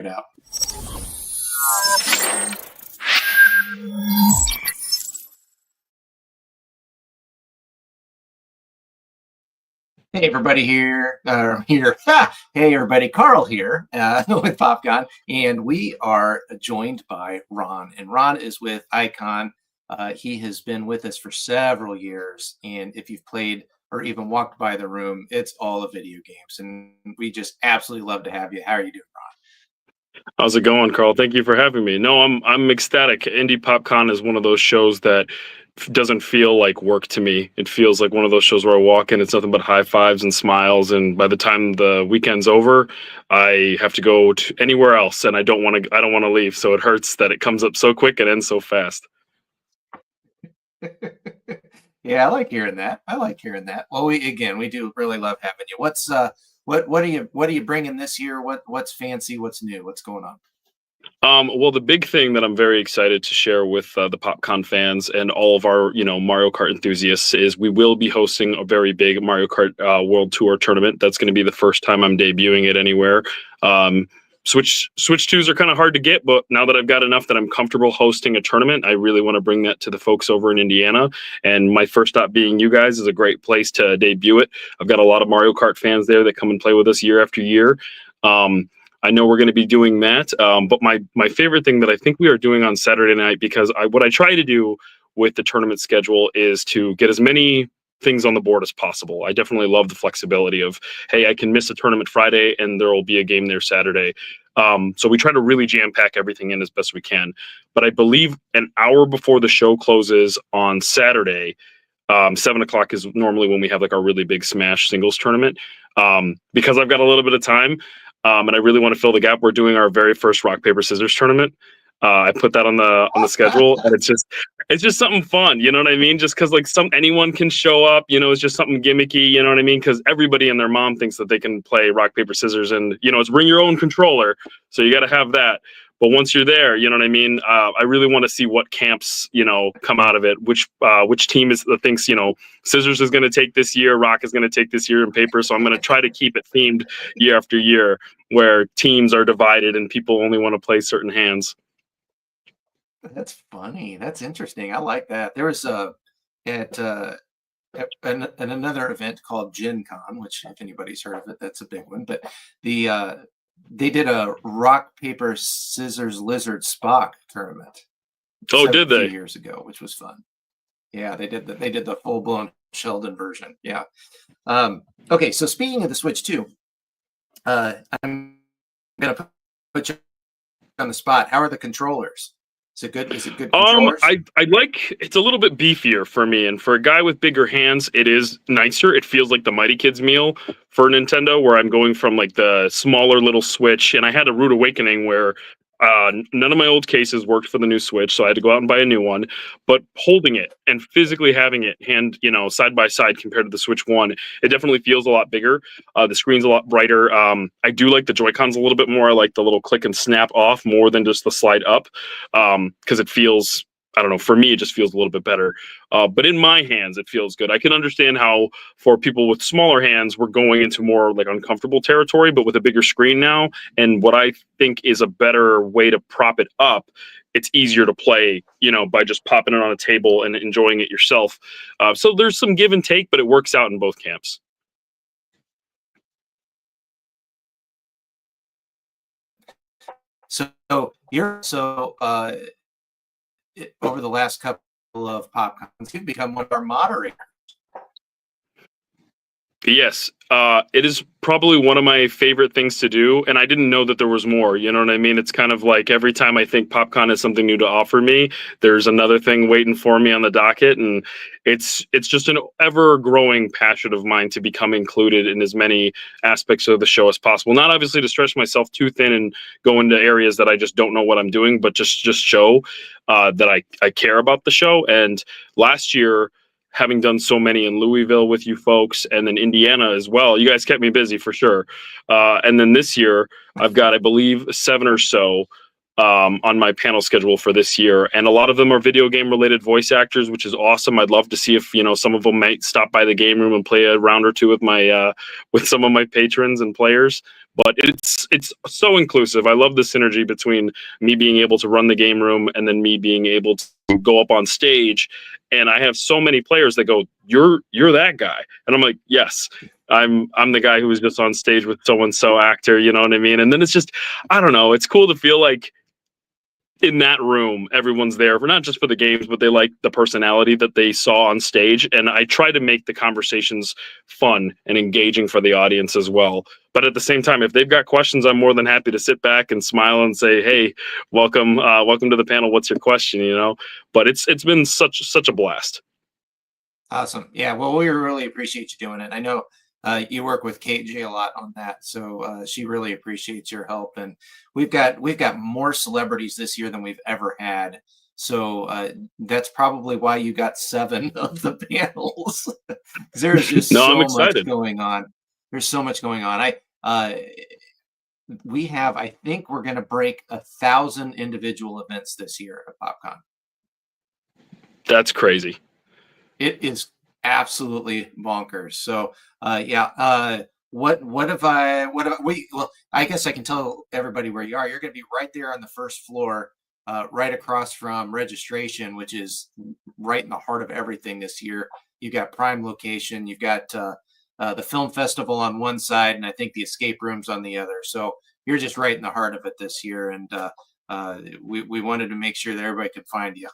it out. Hey everybody here. Hey everybody, Carl here with PopCon, and we are joined by Ron. And Ron is with Icon. He has been with us for several years, and if you've played or even walked by the room, it's all of video games. And we just absolutely love to have you. How are you doing, Ron? How's it going, Carl? Thank you for having me. No, I'm ecstatic. Indie PopCon is one of those shows that doesn't feel like work to me. It feels like one of those shows where I walk in, it's nothing but high fives and smiles, and by the time the weekend's over, I have to go to anywhere else, and I don't want to leave. So it hurts that it comes up so quick and ends so fast. Yeah, I like hearing that. Well, we do really love having you. What are you bringing this year? What's fancy? What's new? What's going on? Well, the big thing that I'm very excited to share with the PopCon fans and all of our, Mario Kart enthusiasts is we will be hosting a very big Mario Kart World Tour tournament. That's going to be the first time I'm debuting it anywhere. Switch 2s are kind of hard to get, but now that I've got enough that I'm comfortable hosting a tournament, I really want to bring that to the folks over in Indiana. And my first stop being you guys is a great place to debut it. I've got a lot of Mario Kart fans there that come and play with us year after year. I know we're going to be doing that, but my favorite thing that I think we are doing on Saturday night, because what I try to do with the tournament schedule is to get as many things on the board as possible. I definitely love the flexibility of, hey, I can miss a tournament Friday and there will be a game there Saturday. So we try to really jam pack everything in as best we can. But I believe an hour before the show closes on Saturday, 7 o'clock is normally when we have like our really big Smash singles tournament. Because I've got a little bit of time, and I really want to fill the gap, we're doing our very first rock paper scissors tournament. I put that on the schedule, and it's just something fun, you know what I mean? Just because like anyone can show up, it's just something gimmicky, you know what I mean? Because everybody and their mom thinks that they can play rock paper scissors, and it's bring your own controller, so you got to have that. But once you're there, you know what I mean? I really want to see what camps, come out of it. Which team thinks, scissors is going to take this year, rock is going to take this year, and paper. So I'm going to try to keep it themed year after year, where teams are divided and people only want to play certain hands. That's funny. That's interesting. I like that. There was at another event called Gen Con, which if anybody's heard of it, that's a big one. But they did a rock paper scissors lizard Spock tournament. Oh, did they? 2 years ago, which was fun. Yeah, they did the full blown Sheldon version. Yeah. Okay, so speaking of the Switch 2, I'm gonna put you on the spot. How are the controllers? Is it good controllers? I like, it's a little bit beefier for me, and for a guy with bigger hands, it is nicer. It feels like the Mighty Kids meal for Nintendo, where I'm going from like the smaller little Switch, and I had a rude awakening where none of my old cases worked for the new Switch, so I had to go out and buy a new one. But holding it and physically having it side by side compared to the Switch 1, it definitely feels a lot bigger. The screen's a lot brighter. I do like the Joy-Cons a little bit more. I like the little click and snap off more than just the slide up, because it feels, I don't know, for me, it just feels a little bit better. But in my hands, it feels good. I can understand how for people with smaller hands, we're going into more like uncomfortable territory, but with a bigger screen now, and what I think is a better way to prop it up, it's easier to play, by just popping it on a table and enjoying it yourself. So there's some give and take, but it works out in both camps. So over the last couple of PopCons, you've become one of our moderators. Yes, it is probably one of my favorite things to do, and I didn't know that there was more. You know what I mean? It's kind of like every time I think PopCon has something new to offer me, there's another thing waiting for me on the docket, and it's just an ever-growing passion of mine to become included in as many aspects of the show as possible. Not obviously to stretch myself too thin and go into areas that I just don't know what I'm doing, but just show that I care about the show. And last year, having done so many in Louisville with you folks, and then Indiana as well, you guys kept me busy for sure. And then this year, I've got, I believe, 7 or so on my panel schedule for this year, and a lot of them are video game related voice actors, which is awesome. I'd love to see if some of them might stop by the game room and play a round or two with my with some of my patrons and players. But it's so inclusive. I love the synergy between me being able to run the game room and then me being able to go up on stage. And I have so many players that go, "You're that guy," and I'm like, "Yes." I'm the guy who was just on stage with so and so actor, you know what I mean? And then it's just, I don't know, it's cool to feel like in that room, everyone's there for not just for the games, but they like the personality that they saw on stage. And I try to make the conversations fun and engaging for the audience as well. But at the same time, if they've got questions, I'm more than happy to sit back and smile and say, "Hey, welcome to the panel. What's your question?" But it's been such a blast. Awesome. Yeah. Well, we really appreciate you doing it. I know you work with KJ a lot on that, so she really appreciates your help. And we've got more celebrities this year than we've ever had. So that's probably why you got 7 of the panels. There's just No, I'm so much excited. going on. There's so much going on. I think we're going to break 1,000 individual events this year at PopCon. That's crazy. It is absolutely bonkers. So, yeah. Well, I guess I can tell everybody where you are. You're going to be right there on the first floor, right across from registration, which is right in the heart of everything this year. You've got prime location. You've got the film festival on one side, and I think the escape rooms on the other. So you're just right in the heart of it this year. And we wanted to make sure that everybody could find you.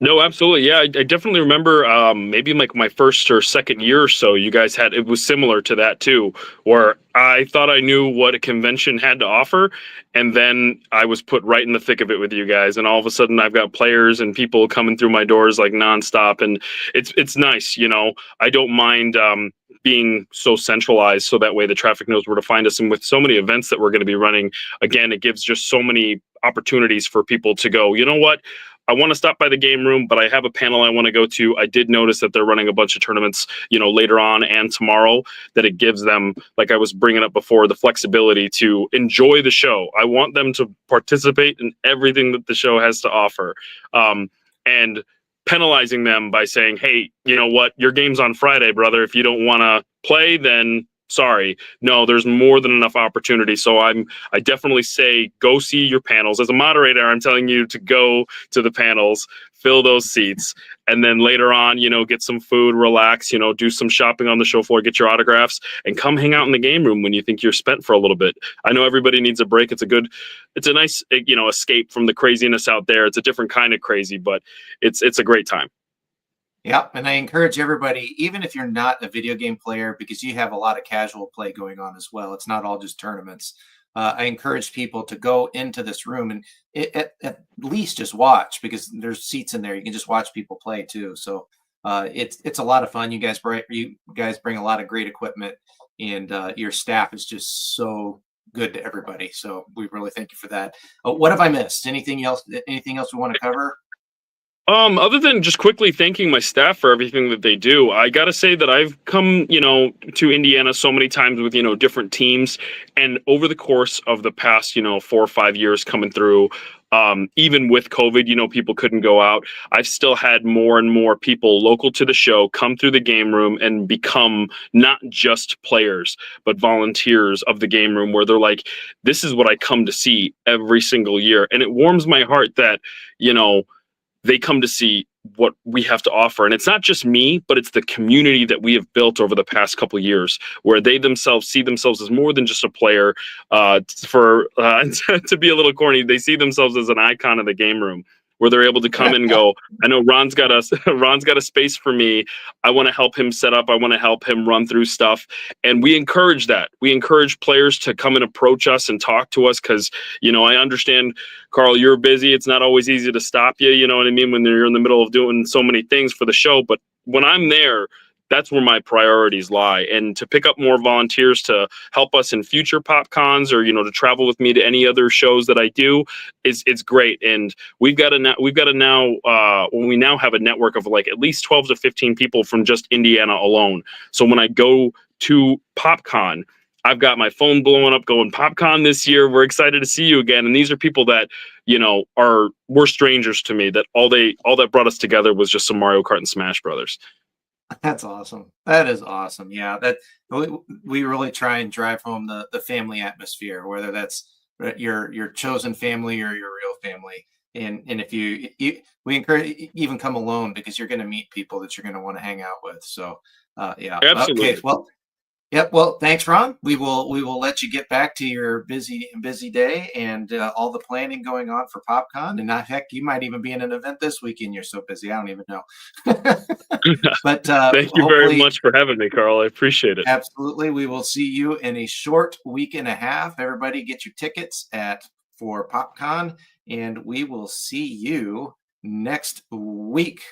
No, absolutely. Yeah, I definitely remember maybe in like my first or second year or so, you guys had, it was similar to that too, where I thought I knew what a convention had to offer. And then I was put right in the thick of it with you guys. And all of a sudden I've got players and people coming through my doors like nonstop. And it's nice, I don't mind being so centralized so that way the traffic knows where to find us. And with so many events that we're going to be running, again, it gives just so many opportunities for people to go, "You know what? I want to stop by the game room, but I have a panel I want to go to. I did notice that they're running a bunch of tournaments, later on and tomorrow, that it gives them, like I was bringing up before, the flexibility to enjoy the show. I want them to participate in everything that the show has to offer. And penalizing them by saying, "Hey, you know what? Your game's on Friday, brother. If you don't want to play, then sorry." No, there's more than enough opportunity. So I definitely say go see your panels. As a moderator, I'm telling you to go to the panels, fill those seats, and then later on, get some food, relax, do some shopping on the show floor, get your autographs, and come hang out in the game room when you think you're spent for a little bit. I know everybody needs a break. It's a nice, escape from the craziness out there. It's a different kind of crazy, but it's a great time. Yep, and I encourage everybody, even if you're not a video game player, because you have a lot of casual play going on as well. It's not all just tournaments. I encourage people to go into this room and at least just watch, because there's seats in there. You can just watch people play too. So it's a lot of fun. You guys bring a lot of great equipment, and your staff is just so good to everybody. So we really thank you for that. What have I missed? Anything else? Anything else we want to cover? Other than just quickly thanking my staff for everything that they do, I gotta say that I've come, to Indiana so many times with, different teams. And over the course of the past, 4 or 5 years coming through, even with COVID, people couldn't go out. I've still had more and more people local to the show come through the game room and become not just players, but volunteers of the game room, where they're like, "This is what I come to see every single year." And it warms my heart that, they come to see what we have to offer. And it's not just me, but it's the community that we have built over the past couple of years, where they themselves see themselves as more than just a player. To be a little corny, they see themselves as an icon of the game room, where they're able to come and go, "I know Ron's got a space for me. I want to help him set up. I want to help him run through stuff." And we encourage that. We encourage players to come and approach us and talk to us, because, I understand, Carl, you're busy. It's not always easy to stop you. You know what I mean? When you're in the middle of doing so many things for the show. But when I'm there, that's where my priorities lie. And to pick up more volunteers to help us in future pop cons, or, to travel with me to any other shows that I do, it's great. And we now have a network of like at least 12 to 15 people from just Indiana alone. So when I go to PopCon, I've got my phone blowing up going PopCon this year. We're excited to see you again. And these are people that, were strangers to me, that all that brought us together was just some Mario Kart and Smash Brothers. That's awesome. That is awesome. Yeah, that we really try and drive home the family atmosphere, whether that's your chosen family or your real family. And if we encourage, even come alone, because you're going to meet people that you're going to want to hang out with. So yeah. Okay. Absolutely. Well, yep. Well, thanks, Ron. We will let you get back to your busy day and all the planning going on for PopCon. And heck, you might even be in an event this weekend. You're so busy. I don't even know. But Thank you very hopefully, much for having me, Carl. I appreciate it. absolutely, we will see you in a short week and a half. Everybody, get your tickets for PopCon, and we will see you next week.